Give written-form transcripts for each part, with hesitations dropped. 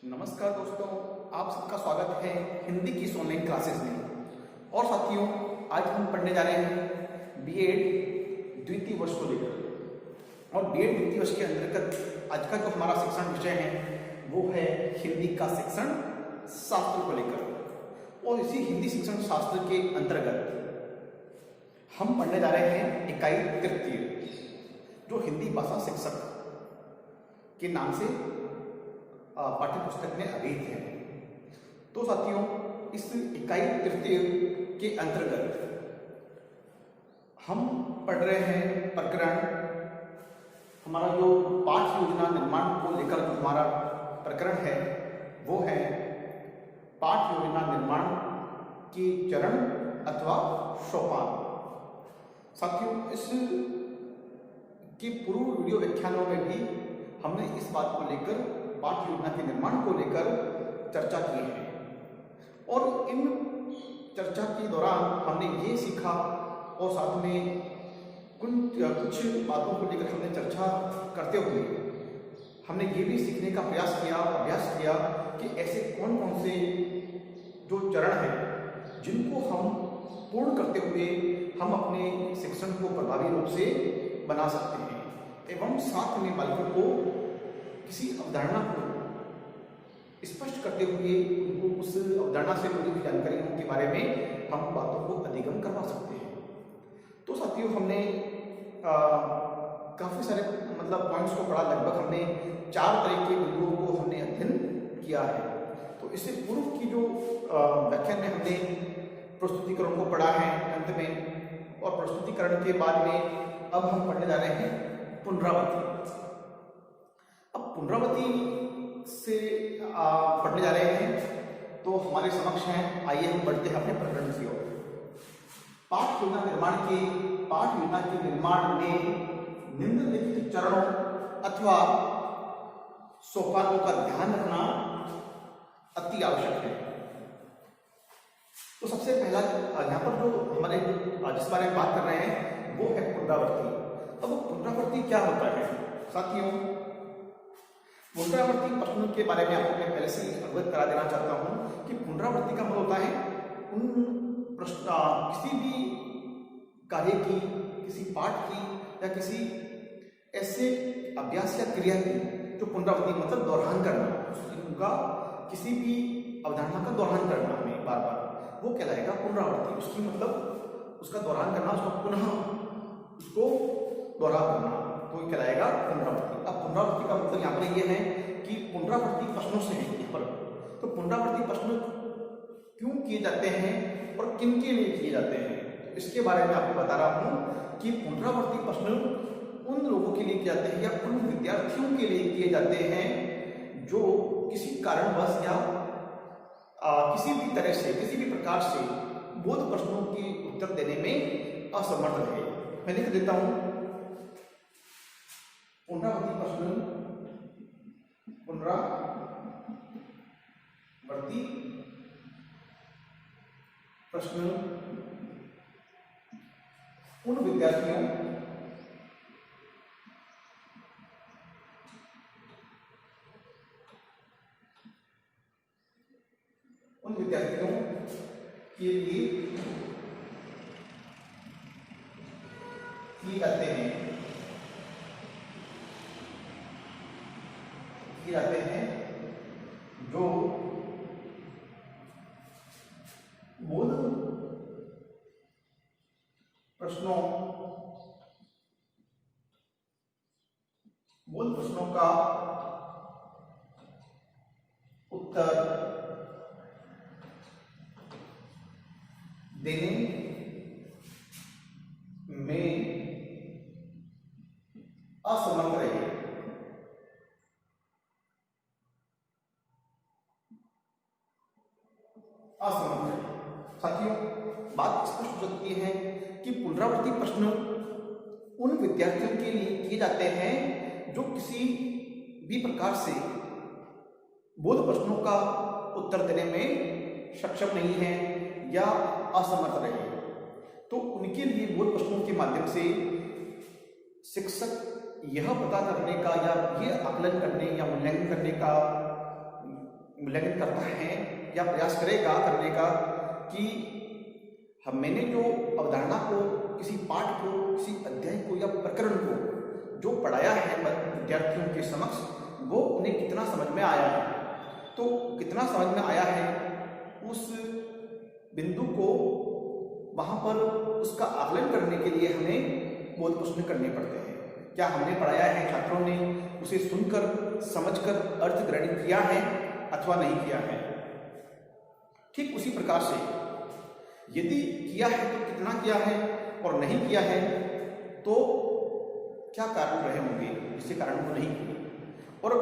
नमस्कार दोस्तों, आप सबका स्वागत है हिंदी की इस ऑनलाइन क्लासेस में। और साथियों, आज हम पढ़ने जा रहे हैं बीएड द्वितीय वर्ष को लेकर। और बीएड द्वितीय वर्ष के अंतर्गत आज का जो हमारा शिक्षण विषय है वो है हिंदी का शिक्षण शास्त्र को लेकर। और इसी हिंदी शिक्षण शास्त्र के अंतर्गत हम पढ़ने जा रहे हैं इकाई तृतीय, जो हिंदी भाषा शिक्षक के नाम से पाठ्य पुस्तक में अभिहित है। तो साथियों, इस इकाई तृतीय के अंतर्गत हम पढ़ रहे हैं प्रकरण, हमारा जो पाठ योजना निर्माण को लेकर जो हमारा प्रकरण है वो है पाठ योजना निर्माण के चरण अथवा सोपान। साथियों, इस के पूर्व वीडियो व्याख्यानों में भी हमने इस बात को लेकर, पाठ योजना के निर्माण को लेकर चर्चा की है। और इन चर्चा के दौरान हमने ये सीखा और साथ में कुछ बातों को लेकर हमने चर्चा करते हुए हमने ये भी सीखने का प्रयास किया, अभ्यास किया कि ऐसे कौन कौन से जो चरण हैं जिनको हम पूर्ण करते हुए हम अपने शिक्षण को प्रभावी रूप से बना सकते हैं, एवं साथ में बालकों को किसी अवधारणा को स्पष्ट करते हुए उनको उस अवधारणा से जुड़ी हुई जानकारियों के बारे में हम बातों को अधिगम करवा सकते हैं। तो साथियों, हमने काफ़ी सारे पॉइंट्स को पढ़ा। लगभग हमने 4 तरह के बिंदुओं को हमने अध्ययन किया है। तो इससे पूर्व की जो व्याख्यान में हमने प्रस्तुतिकरण को पढ़ा है अंत में, और प्रस्तुतिकरण के बाद में अब हम पढ़ने जा रहे हैं पुनरावृत्ति। अब पुनरावृत्ति से पढ़ने जा रहे हैं तो हमारे समक्ष हैं। आइए हम बढ़ते हैं अपने प्रकरण की ओर। पाठ योजना के निर्माण में निम्नलिखित चरणों अथवा सोपानों का ध्यान रखना अति आवश्यक है। तो सबसे पहला यहाँ पर जो हमारे जिस बारे में बात कर रहे हैं वो है पुनरावृत्ति। अब पुनरावृत्ति क्या होता है साथियों? पुनरावृत्ति प्रश्नों के बारे में आपको मैं पहले से अवगत करा देना चाहता हूं कि पुनरावृत्ति का मतलब होता है उन प्रश्न, किसी भी कार्य की, किसी पाठ की या किसी ऐसे अभ्यास या क्रिया की जो पुनरावृत्ति मतलब दोहरान करना, उनका किसी भी अवधारणा का दोहरान करना हमें बार बार, वो कहलाएगा पुनरावृत्ति। उसकी मतलब उसका दोहरान करना, उसका पुनः उसको दोहरा करना, तो ये कहलाएगा पुनरावृत्ति। अब पुनरावृत्ति का मतलब यहाँ पर ये है कि पुनरावृत्ति प्रश्नों से है यहाँ पर। तो पुनरावृत्ति प्रश्न क्यों किए जाते हैं और किन के लिए किए जाते हैं, तो इसके बारे में आपको बता रहा हूँ कि पुनरावृत्ति प्रश्न उन लोगों के लिए किए जाते हैं या उन विद्यार्थियों के लिए किए जाते हैं जो किसी कारणवश या किसी भी तरह से, किसी भी प्रकार से बोध प्रश्नों के उत्तर देने में असमर्थ रहे। मैं लिख देता हूं, पुनरावृत्ति प्रश्न उन विद्यार्थियों के लिए किए जाते हैं जो बोध प्रश्नों का उत्तर देने में असमर्थ रहे। साथियों, बात स्पष्ट हो सकती है कि पुनरावृत्ति प्रश्न उन विद्यार्थियों के लिए किए जाते हैं जो किसी भी प्रकार से बोध प्रश्नों का उत्तर देने में सक्षम नहीं है या असमर्थ रहे। तो उनके लिए बोध प्रश्नों के माध्यम से शिक्षक यह पता करने का या ये आकलन करने या मूल्यांकन करने का मूल्यांकन करता है या प्रयास करेगा करने का कि मैंने जो अवधारणा को, किसी पाठ को, किसी अध्याय को या प्रकरण को जो पढ़ाया है विद्यार्थियों के समक्ष, वो उन्हें कितना समझ में आया है। तो कितना समझ में आया है उस बिंदु को वहाँ पर उसका आकलन करने के लिए हमें बोध प्रश्न करने पड़ते हैं। क्या हमने पढ़ाया है, छात्रों ने उसे सुनकर, समझकर अर्थ ग्रहण किया है अथवा नहीं किया है। ठीक उसी प्रकार से यदि किया है तो कितना किया है, और नहीं किया है तो क्या कारण रहे होंगे जिसके कारण वो नहीं किए। और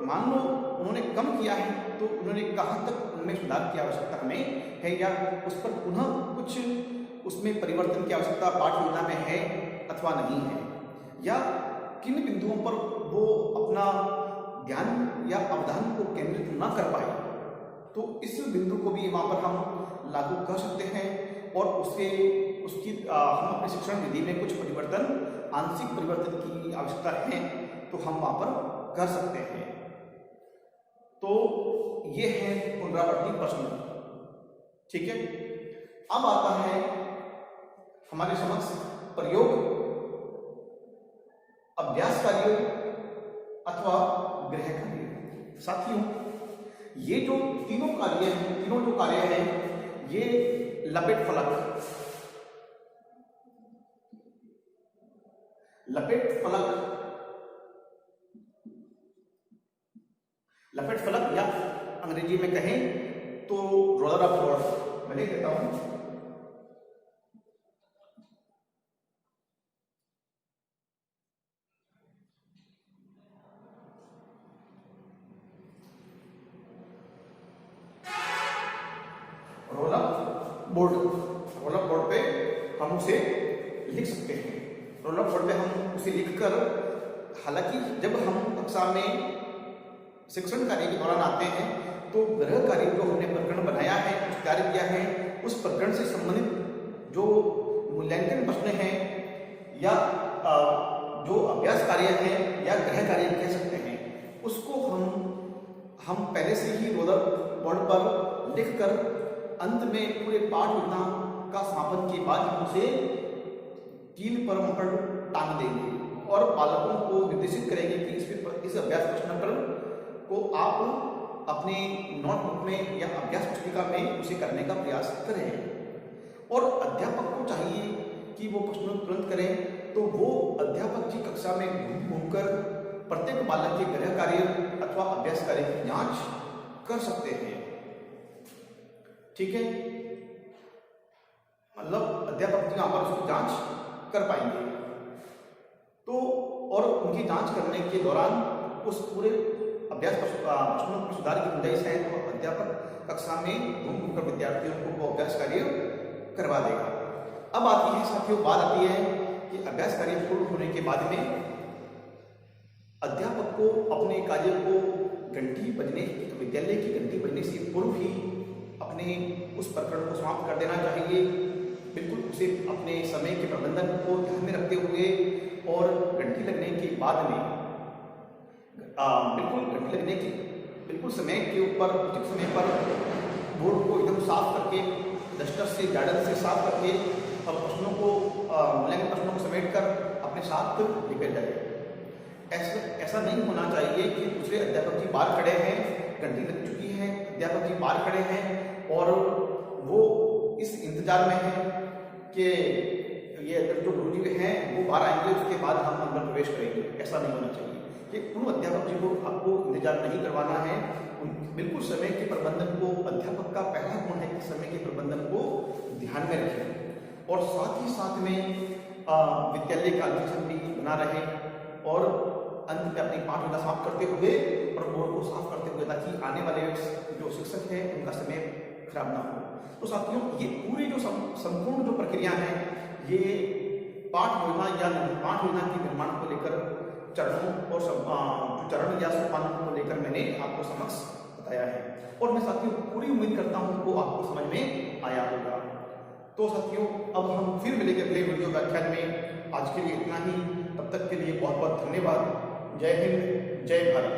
मान लो उन्होंने कम किया है तो उन्होंने कहाँ तक उनमें सुधार की आवश्यकता हमें है, या उस पर पुनः कुछ उसमें परिवर्तन की आवश्यकता पाठ योजना में है अथवा नहीं है, या किन बिंदुओं पर वो अपना ध्यान या अवधान को केंद्रित न कर पाए। तो इस बिंदु को भी वहाँ पर हम लागू कर सकते हैं और हम अपने शिक्षण विधि में कुछ परिवर्तन, आंशिक परिवर्तन की आवश्यकता है तो हम वहाँ पर कर सकते हैं। तो ये है पुनरावृत्ति प्रश्न। ठीक है, अब आता है हमारे समक्ष प्रयोग, अभ्यास कार्य अथवा गृह कार्य। साथियों, ये जो तीनों कार्य हैं, तीनों जो कार्य हैं, ये लपेट फलक, लपेट फलक या अंग्रेजी में कहें तो रोलर ऑफ वर्ड्स, मैं लिख देता हूं। रोलर बोर्ड पे हम उसे लिख सकते हैं। रोलर बोर्ड पे हम उसे लिखकर, हालांकि जब हम कक्षा में शिक्षण कार्य के दौरान आते हैं तो गृह कार्य जो हमने प्रकरण बनाया है, कुछ कार्य किया है, उस प्रकरण से संबंधित जो मूल्यांकन प्रश्न हैं या जो अभ्यास कार्य है या गृह कार्य कह सकते हैं, उसको हम पहले से ही रोलर बोर्ड पर लिखकर अंत में पूरे पाठ योजना का समापन के बाद हम उसे कील पर मोहर टांग देंगे और बालकों को निर्देशित करेंगे कि इस अभ्यास प्रश्न को आप अपने नोटबुक में या अभ्यास पुस्तिका में उसे करने का प्रयास करें। और अध्यापक को चाहिए कि वो प्रश्न तुरंत करें, तो वो अध्यापक की कक्षा में घूमकर प्रत्येक बालक के गृह कार्य अथवा अभ्यास कार्य की जांच कर सकते हैं। ठीक है, मतलब अध्यापक यहाँ पर उसकी जांच कर पाएंगे। तो और उनकी जांच करने के दौरान उस पूरे अभ्यास प्रश्नों में सुधार की गुंजाइश है तो अध्यापक कक्षा में घूमकर विद्यार्थियों को वो अभ्यास कार्य करवा देगा। अब आती है साथियों, बात आती है कि अभ्यास कार्य पूर्ण होने के बाद में अध्यापक को अपने कार्य को घंटी बजने, विद्यालय की घंटी बजने से पूर्व ही अपने उस प्रकरण को समाप्त कर देना चाहिए। बिल्कुल उसे अपने समय के प्रबंधन को ध्यान में रखते हुए और घंटी लगने के बाद में बिल्कुल समय के ऊपर उचित समय पर बोर्ड को एकदम साफ करके, डस्टर से, गार्डन से साफ करके और प्रश्नों को मूल्यांकन प्रश्नों को समेट कर अपने साथ लेकर जाए। ऐसा नहीं होना चाहिए कि दूसरे अध्यापक जी बाहर खड़े हैं, घंटी लग चुकी है, अध्यापक जी बाहर खड़े हैं और वो इस इंतजार में है कि ये जो गुरुजी हैं वो बाहर आएंगे, उसके बाद हम अंदर प्रवेश करेंगे। ऐसा नहीं होना चाहिए कि उन अध्यापक जी को आपको इंतजार नहीं करवाना है। बिल्कुल समय के प्रबंधन को, अध्यापक का पहला गुण है कि समय के प्रबंधन को ध्यान में रखें और साथ ही साथ में विद्यालय का अनुशासन भी बना रहे और अंत में अपनी पाठ योजना समाप्त करते हुए और बोर्ड को साफ करते हुए, ताकि आने वाले जो शिक्षक हैं उनका समय खराब ना हो। तो साथियों, ये पूरी जो संपूर्ण जो प्रक्रिया है, ये पाठ योजना या पाठ योजना के निर्माण को लेकर चरणों और जो चरण या सोपानों को लेकर मैंने आपको समक्ष बताया है और मैं साथियों पूरी उम्मीद करता हूँ वो आपको समझ में आया होगा। तो साथियों, अब हम फिर मिलेंगे अगले वीडियो व्याख्यान में। आज के लिए इतना ही, तब तक के लिए बहुत बहुत धन्यवाद। जय हिंद, जय भारत।